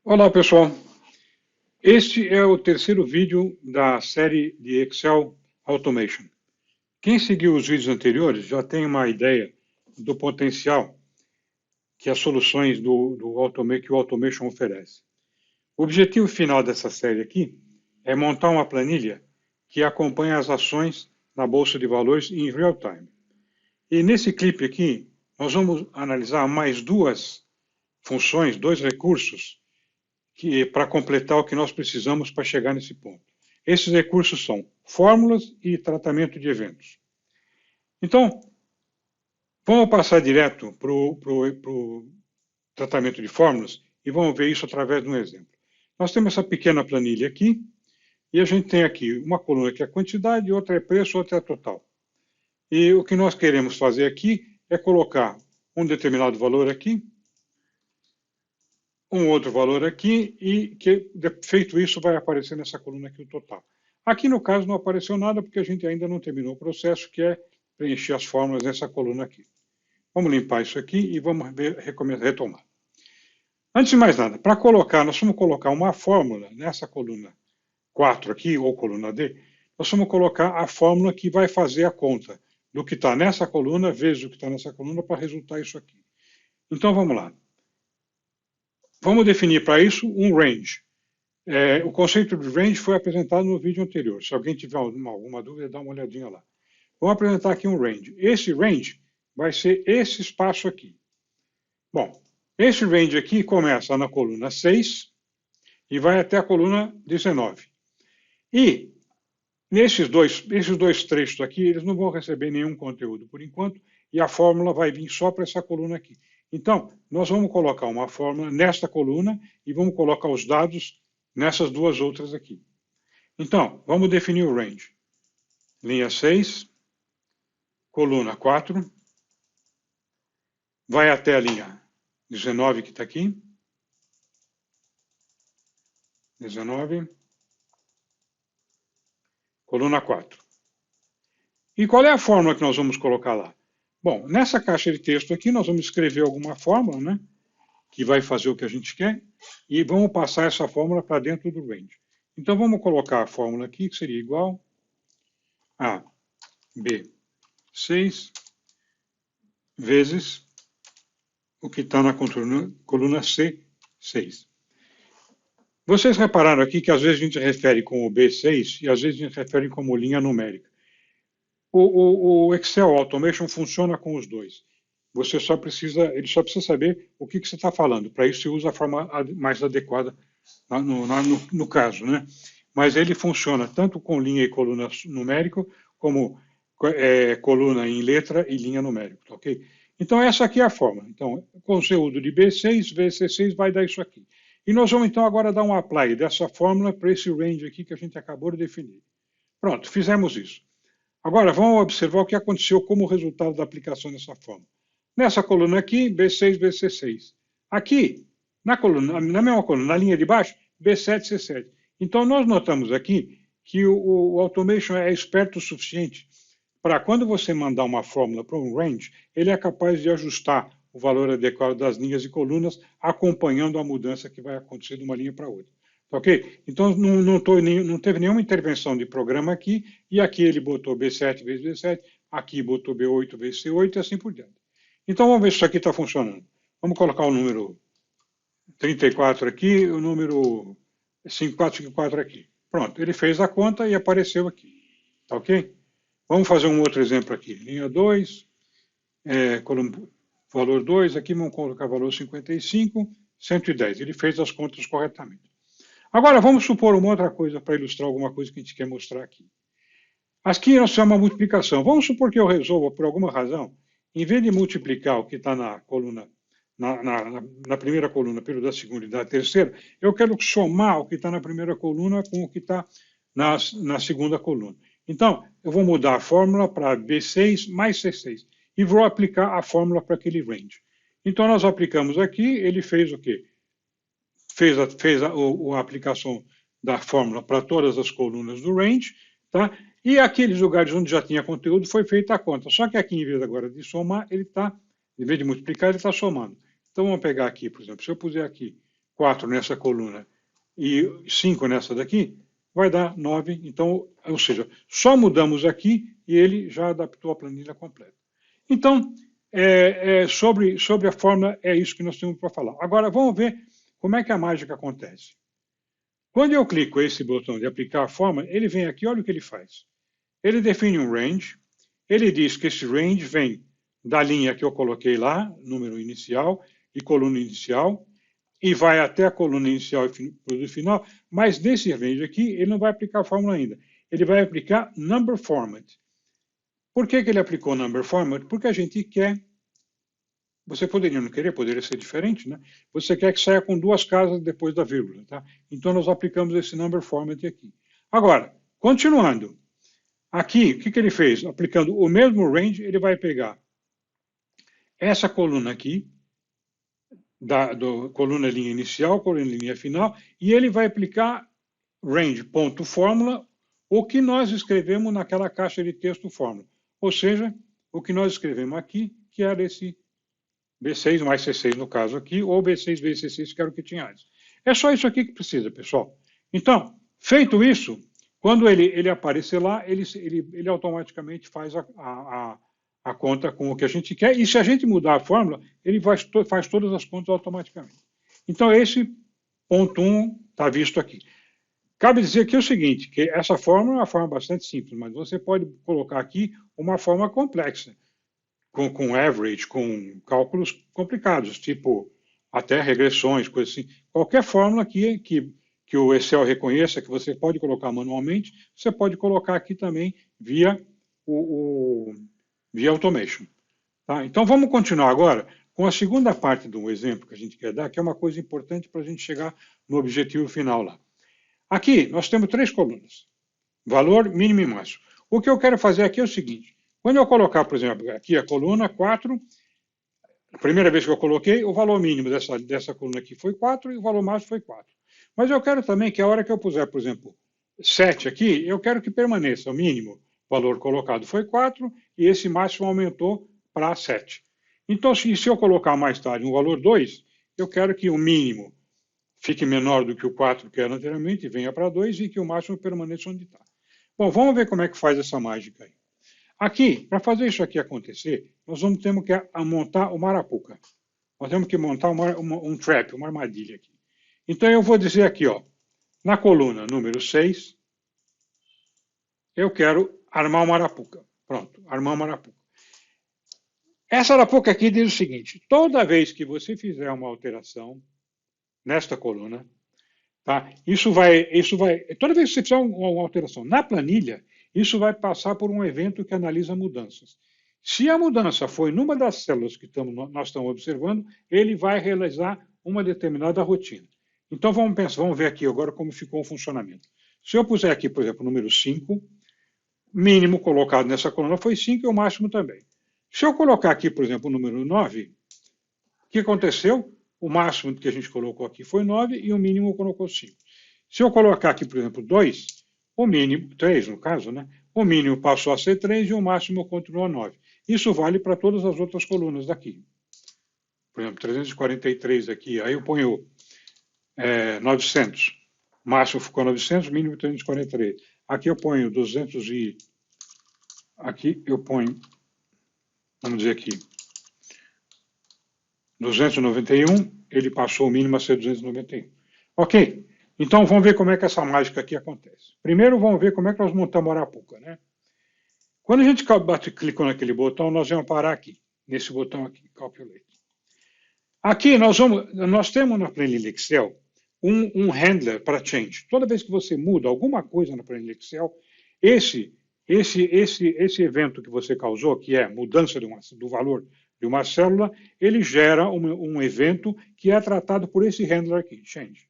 Olá, pessoal. Este é o terceiro vídeo da série de Excel Automation. Quem seguiu os vídeos anteriores já tem uma ideia do potencial que as soluções que o Automation oferece. O objetivo final dessa série aqui é montar uma planilha que acompanha as ações na Bolsa de Valores em real time. E nesse clipe aqui, nós vamos analisar mais duas funções, dois recursos para completar o que nós precisamos para chegar nesse ponto. Esses recursos são fórmulas e tratamento de eventos. Então, vamos passar direto para o tratamento de fórmulas e vamos ver isso através de um exemplo. Nós temos essa pequena planilha aqui e a gente tem aqui uma coluna que é quantidade, outra é preço, outra é total. E o que nós queremos fazer aqui é colocar um determinado valor aqui, um outro valor aqui e que, feito isso, vai aparecer nessa coluna aqui o total. Aqui, no caso, não apareceu nada porque a gente ainda não terminou o processo, que é preencher as fórmulas nessa coluna aqui. Vamos limpar isso aqui e vamos retomar. Antes de mais nada, para colocar, nós vamos colocar uma fórmula nessa coluna 4 aqui, ou coluna D, nós vamos colocar a fórmula que vai fazer a conta do que está nessa coluna vezes o que está nessa coluna para resultar isso aqui. Então, vamos lá. Vamos definir para isso um range. O conceito de range foi apresentado no vídeo anterior. Se alguém tiver alguma dúvida, dá uma olhadinha lá. Vamos apresentar aqui um range. Esse range vai ser esse espaço aqui. Bom, esse range aqui começa na coluna 6 e vai até a coluna 19. E esses dois trechos aqui, eles não vão receber nenhum conteúdo por enquanto, e a fórmula vai vir só para essa coluna aqui. Então, nós vamos colocar uma fórmula nesta coluna e vamos colocar os dados nessas duas outras aqui. Então, vamos definir o range. Linha 6, coluna 4, vai até a linha 19 que está aqui. 19, coluna 4. E qual é a fórmula que nós vamos colocar lá? Bom, nessa caixa de texto aqui nós vamos escrever alguma fórmula, né? Que vai fazer o que a gente quer, e vamos passar essa fórmula para dentro do range. Então vamos colocar a fórmula aqui, que seria igual a B6 vezes o que está na coluna C6. Vocês repararam aqui que às vezes a gente refere como B6 e às vezes a gente refere como linha numérica. O Excel Automation funciona com os dois. Ele só precisa saber o que você está falando. Para isso, você usa a forma mais adequada no caso, né? Mas ele funciona tanto com linha e coluna numérico, como coluna em letra e linha numérica, tá ok? Então, essa aqui é a fórmula. Então, o conteúdo de B6 vezes C6 vai dar isso aqui. E nós vamos, então, agora dar um apply dessa fórmula para esse range aqui que a gente acabou de definir. Pronto, fizemos isso. Agora, vamos observar o que aconteceu como resultado da aplicação dessa fórmula. Nessa coluna aqui, B6 vezes C6. Aqui, na mesma coluna, na linha de baixo, B7, C7. Então, nós notamos aqui que o Automation é esperto o suficiente para, quando você mandar uma fórmula para um range, ele é capaz de ajustar o valor adequado das linhas e colunas, acompanhando a mudança que vai acontecer de uma linha para outra. Ok? Então, não teve nenhuma intervenção de programa aqui, e aqui ele botou B7 vezes B7, aqui botou B8 vezes C8 e assim por diante. Então, vamos ver se isso aqui está funcionando. Vamos colocar o número 34 aqui, o número 5454 aqui. Pronto, ele fez a conta e apareceu aqui. Tá ok? Vamos fazer um outro exemplo aqui. Linha 2, valor 2, aqui vamos colocar valor 55, 110. Ele fez as contas corretamente. Agora, vamos supor uma outra coisa para ilustrar alguma coisa que a gente quer mostrar aqui. Aqui nós temos uma multiplicação. Vamos supor que eu resolva, por alguma razão, em vez de multiplicar o que está na coluna, na primeira coluna pelo da segunda e da terceira, eu quero somar o que está na primeira coluna com o que está na segunda coluna. Então, eu vou mudar a fórmula para B6 mais C6 e vou aplicar a fórmula para aquele range. Então, nós aplicamos aqui, ele fez o quê? Fez a aplicação da fórmula para todas as colunas do range, tá? E aqueles lugares onde já tinha conteúdo foi feita a conta. Só que aqui, em vez agora de somar, ele está, em vez de multiplicar, ele está somando. Então, vamos pegar aqui, por exemplo, se eu puser aqui 4 nessa coluna e 5 nessa daqui, vai dar 9. Então, ou seja, só mudamos aqui e ele já adaptou a planilha completa. Então, sobre a fórmula, é isso que nós temos para falar. Agora, vamos ver como é que a mágica acontece. Quando eu clico esse botão de aplicar a fórmula, ele vem aqui, olha o que ele faz. Ele define um range, ele diz que esse range vem da linha que eu coloquei lá, número inicial e coluna inicial, e vai até a coluna inicial e produto final, mas nesse range aqui, ele não vai aplicar a fórmula ainda. Ele vai aplicar number format. Por que ele aplicou number format? Porque a gente quer, você poderia não querer, poderia ser diferente, né? Você quer que saia com 2 casas depois da vírgula, tá? Então nós aplicamos esse number format aqui. Agora, continuando. Aqui, o que ele fez? Aplicando o mesmo range, ele vai pegar essa coluna aqui, coluna linha inicial, coluna linha final, e ele vai aplicar range.fórmula, o que nós escrevemos naquela caixa de texto fórmula. Ou seja, o que nós escrevemos aqui, que era esse B6 mais C6 no caso aqui, ou B6 vezes C6, que era o que tinha antes. É só isso aqui que precisa, pessoal. Então, feito isso, quando ele aparecer lá, ele automaticamente faz a conta com o que a gente quer, e se a gente mudar a fórmula, ele faz todas as contas automaticamente. Então, esse ponto 1 está visto aqui. Cabe dizer que é o seguinte, que essa fórmula é uma forma bastante simples, mas você pode colocar aqui uma forma complexa, com average, com cálculos complicados, tipo até regressões, coisas assim. Qualquer fórmula que o Excel reconheça, que você pode colocar manualmente, você pode colocar aqui também via via automation. Tá? Então vamos continuar agora com a segunda parte do exemplo que a gente quer dar, que é uma coisa importante para a gente chegar no objetivo final lá. Aqui nós temos 3 colunas, valor, mínimo e máximo. O que eu quero fazer aqui é o seguinte, quando eu colocar, por exemplo, aqui a coluna 4, a primeira vez que eu coloquei, o valor mínimo dessa coluna aqui foi 4 e o valor máximo foi 4. Mas eu quero também que a hora que eu puser, por exemplo, 7 aqui, eu quero que permaneça o mínimo valor colocado foi 4 e esse máximo aumentou para 7. Então, se eu colocar mais tarde um valor 2, eu quero que o mínimo fique menor do que o 4 que era anteriormente, venha para 2 e que o máximo permaneça onde está. Bom, vamos ver como é que faz essa mágica aí. Aqui, para fazer isso aqui acontecer, nós vamos ter que montar uma arapuca. Nós temos que montar um trap, uma armadilha aqui. Então eu vou dizer aqui, ó, na coluna número 6, eu quero armar uma arapuca. Pronto, armar uma arapuca. Essa arapuca aqui diz o seguinte, toda vez que você fizer uma alteração nesta coluna, tá? Toda vez que você fizer uma alteração na planilha, isso vai passar por um evento que analisa mudanças. Se a mudança foi numa das células que nós estamos observando, ele vai realizar uma determinada rotina. Então vamos ver aqui agora como ficou o funcionamento. Se eu puser aqui, por exemplo, o número 5, mínimo colocado nessa coluna foi 5 e o máximo também. Se eu colocar aqui, por exemplo, o número 9, o que aconteceu? O máximo que a gente colocou aqui foi 9 e o mínimo colocou 5. Se eu colocar aqui, por exemplo, 2, o mínimo, 3 no caso, né? O mínimo passou a ser 3 e o máximo continuou a 9. Isso vale para todas as outras colunas daqui. Por exemplo, 343 aqui, aí eu ponho 900. Máximo ficou 900, mínimo 343. Aqui eu ponho 200 e... Aqui eu ponho, vamos dizer aqui, 291, ele passou o mínimo a ser 291. Ok, então vamos ver como é que essa mágica aqui acontece. Primeiro vamos ver como é que nós montamos a arapuca, né? Quando a gente clicou naquele botão, nós vamos parar aqui, nesse botão aqui, Calculate. Aqui nós temos na planilha Excel um handler para change. Toda vez que você muda alguma coisa na planilha Excel, esse evento que você causou, que é mudança do valor de uma célula, ele gera um evento que é tratado por esse handler aqui, change.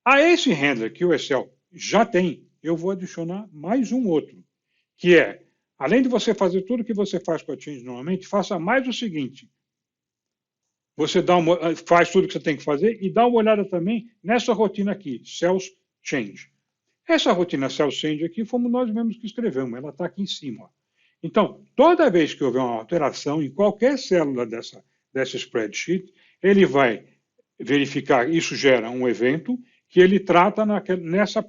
A esse handler que o Excel já tem, eu vou adicionar mais um outro, que é, além de você fazer tudo que você faz com a change normalmente, faça mais o seguinte. Você faz tudo que você tem que fazer e dá uma olhada também nessa rotina aqui, Cells Change. Essa rotina Cells Change aqui fomos nós mesmos que escrevemos, ela está aqui em cima. Ó. Então, toda vez que houver uma alteração em qualquer célula dessa spreadsheet, ele vai verificar, isso gera um evento que ele trata nessa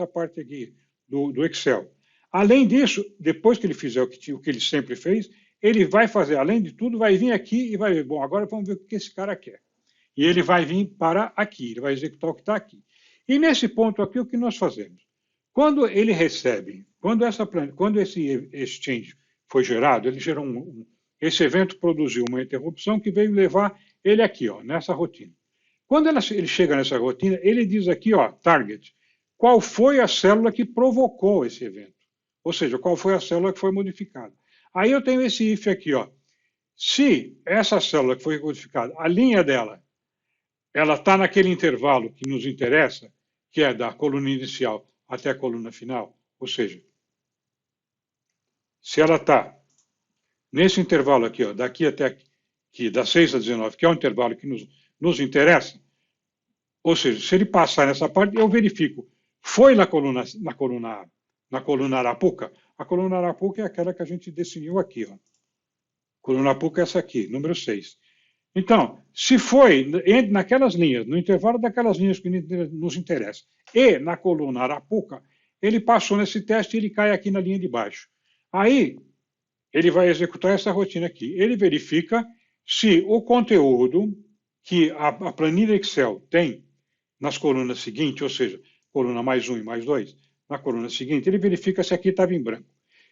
parte aqui do Excel. Além disso, depois que ele fizer o que ele sempre fez, ele vai fazer, além de tudo, vai vir aqui e vai ver, bom, agora vamos ver o que esse cara quer. E ele vai vir para aqui, ele vai executar o que está aqui. E nesse ponto aqui, o que nós fazemos? Quando ele recebe, quando esse exchange foi gerado, ele gerou esse evento produziu uma interrupção que veio levar ele aqui, ó, nessa rotina. Quando ele chega nessa rotina, ele diz aqui, ó, target, qual foi a célula que provocou esse evento? Ou seja, qual foi a célula que foi modificada? Aí eu tenho esse if aqui, ó. Se essa célula que foi modificada, a linha dela, ela está naquele intervalo que nos interessa, que é da coluna inicial até a coluna final, ou seja, se ela está nesse intervalo aqui, ó, daqui até aqui, das 6 a 19, que é o intervalo que nos interessa, ou seja, se ele passar nessa parte, eu verifico, foi na coluna Arapuca? A coluna Arapuca é aquela que a gente definiu aqui, ó. Coluna Arapuca é essa aqui, número 6. Então, se foi naquelas linhas, no intervalo daquelas linhas que nos interessam, e na coluna Arapuca, ele passou nesse teste e ele cai aqui na linha de baixo. Aí, ele vai executar essa rotina aqui. Ele verifica se o conteúdo que a planilha Excel tem nas colunas seguintes, ou seja, coluna mais 1 e mais 2, na coluna seguinte, ele verifica se aqui estava em branco.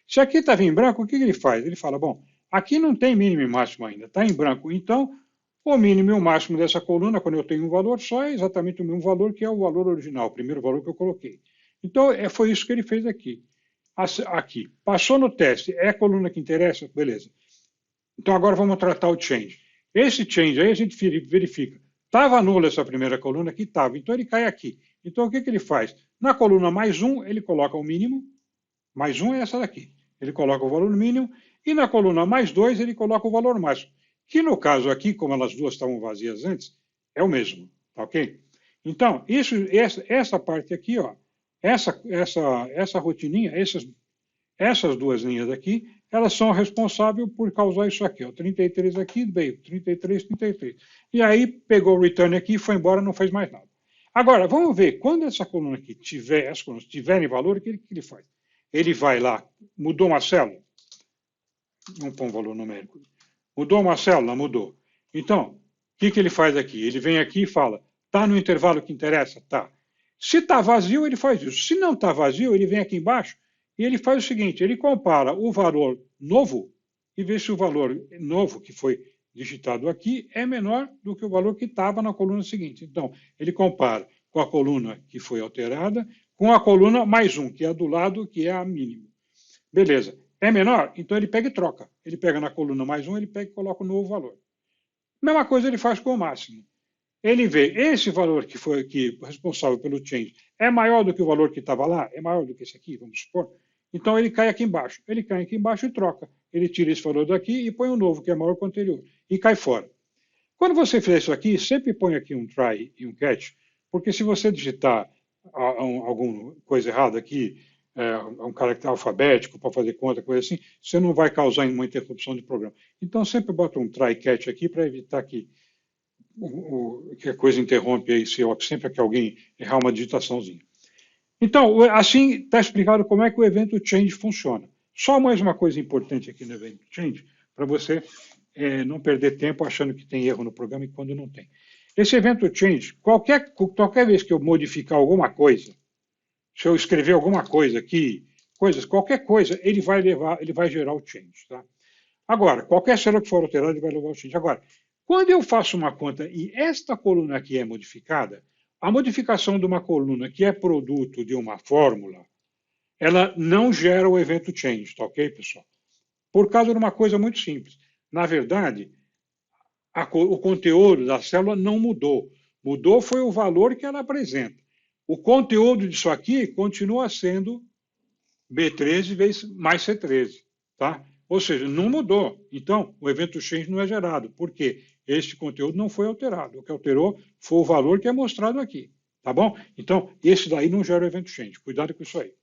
Se aqui estava em branco, o que ele faz? Ele fala, bom, aqui não tem mínimo e máximo ainda, está em branco. Então, o mínimo e o máximo dessa coluna, quando eu tenho um valor só, é exatamente o mesmo valor que é o valor original, o primeiro valor que eu coloquei. Então, foi isso que ele fez aqui. Aqui, passou no teste, é a coluna que interessa? Beleza. Então, agora vamos tratar o change. Esse change aí a gente verifica. Estava nula essa primeira coluna? Aqui estava. Então, ele cai aqui. Então, o que ele faz? Na coluna mais 1, ele coloca o mínimo. Mais 1 é essa daqui. Ele coloca o valor mínimo. E na coluna mais 2, ele coloca o valor máximo. Que no caso aqui, como elas duas estavam vazias antes, é o mesmo. Tá ok? Então, essa parte aqui, ó, essa rotininha, essas duas linhas aqui, elas são responsáveis por causar isso aqui. Ó, 33 aqui, veio 33, 33. E aí pegou o return aqui, foi embora, não fez mais nada. Agora, vamos ver, quando essa coluna aqui as colunas tiverem valor, o que ele faz? Ele vai lá, mudou uma célula? Vamos pôr um valor numérico. Mudou uma célula? Mudou. Então, o que ele faz aqui? Ele vem aqui e fala, está no intervalo que interessa? Tá. Se está vazio, ele faz isso. Se não está vazio, ele vem aqui embaixo e ele faz o seguinte, ele compara o valor novo e vê se o valor novo que foi digitado aqui é menor do que o valor que estava na coluna seguinte. Então, ele compara com a coluna que foi alterada com a coluna mais 1, que é a do lado, que é a mínima. Beleza. É menor? Então ele pega e troca. Ele pega na coluna mais 1, ele pega e coloca o novo valor. Mesma coisa ele faz com o máximo. Ele vê esse valor que foi aqui responsável pelo change é maior do que o valor que estava lá? É maior do que esse aqui, vamos supor? Então ele cai aqui embaixo. Ele cai aqui embaixo e troca. Ele tira esse valor daqui e põe um novo, que é maior que o anterior, e cai fora. Quando você fizer isso aqui, sempre põe aqui um try e um catch, porque se você digitar alguma coisa errada aqui, um caractere alfabético para fazer conta, coisa assim, você não vai causar uma interrupção de programa. Então sempre bota um try catch aqui para evitar que a coisa interrompe aí, sempre que alguém errar uma digitaçãozinha. Então, assim está explicado como é que o evento change funciona. Só mais uma coisa importante aqui no evento change, para você não perder tempo achando que tem erro no programa e quando não tem. Esse evento change, qualquer vez que eu modificar alguma coisa, se eu escrever alguma coisa aqui, qualquer coisa, ele vai gerar o change. Tá? Agora, qualquer célula que for alterada, ele vai levar o change. Agora, quando eu faço uma conta e esta coluna aqui é modificada, a modificação de uma coluna que é produto de uma fórmula, ela não gera o evento change, tá ok, pessoal? Por causa de uma coisa muito simples. Na verdade, o conteúdo da célula não mudou. Mudou foi o valor que ela apresenta. O conteúdo disso aqui continua sendo B13 mais C13, tá? Ou seja, não mudou. Então, o evento change não é gerado. Por quê? Este conteúdo não foi alterado. O que alterou foi o valor que é mostrado aqui. Tá bom? Então, esse daí não gera o evento change. Cuidado com isso aí.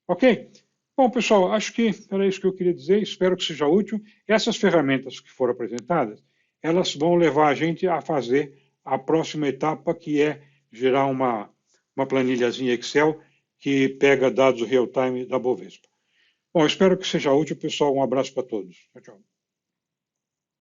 Ok? Bom, pessoal, acho que era isso que eu queria dizer. Espero que seja útil. Essas ferramentas que foram apresentadas, elas vão levar a gente a fazer a próxima etapa, que é gerar uma planilhazinha Excel que pega dados real-time da Bovespa. Bom, espero que seja útil, pessoal. Um abraço para todos. Tchau, tchau.